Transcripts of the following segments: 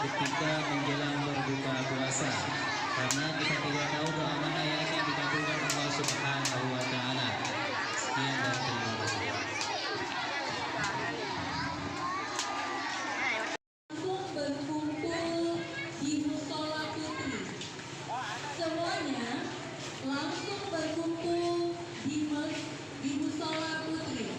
ketika menjelang berbuka puasa, karena kita tidak tahu doa mana yang akan dikabulkan Allah Subhanahu wa taala. Sekian dan terima kasih. Langsung berkumpul di Musola Putri. Semuanya langsung berkumpul di Musola Putri.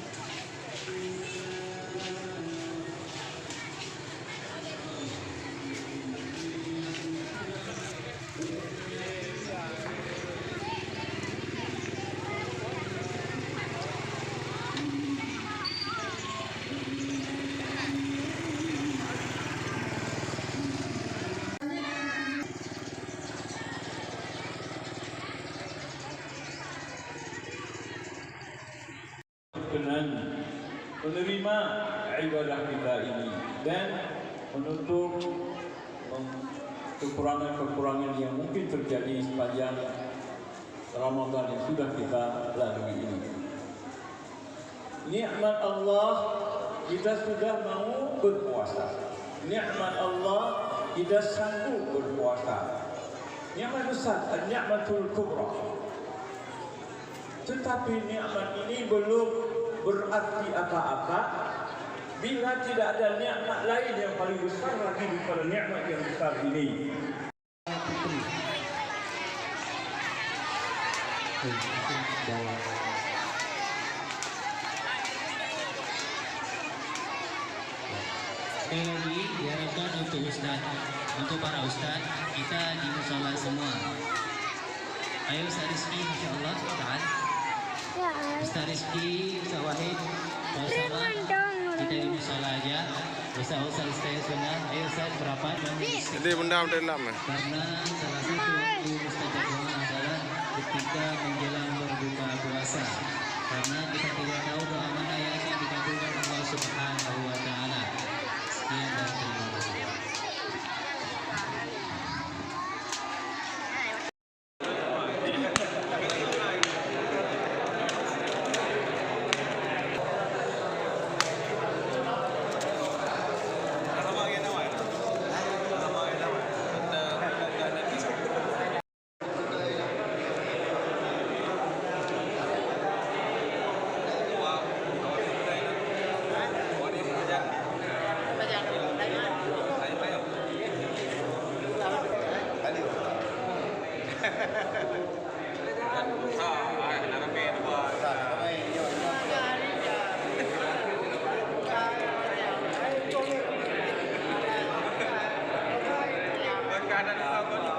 Dengan menerima ibadah kita ini dan menutup kekurangan-kekurangan yang mungkin terjadi sepanjang Ramadan yang sudah kita lalui ini. Nikmat Allah, kita sudah mau berpuasa. Nikmat Allah, kita sanggup berpuasa. Nikmat besar, nikmatul kubra. Tetapi nikmat ini belum berarti apa-apa bila tidak ada nikmat lain yang paling besar lagi daripada nikmat yang besar ini. Sekali lagi diharapkan untuk para ustaz kita di musola semua. Ayo Ustaz Rizki, insyaAllah tahan. Ustaz Rizki, Ustaz Wahid, bersama kita di musola aja. Ustaz stay sunnah. Ayo Ustaz berapat dan Ini benda karena salah satu waktu mustajab doa adalah ketika menjelang berbuka puasa. Karena kita tidak tahu doa mana yang akan dikabulkan Allah Subhanahu wa taala. Sekian dan terima kasih. Ada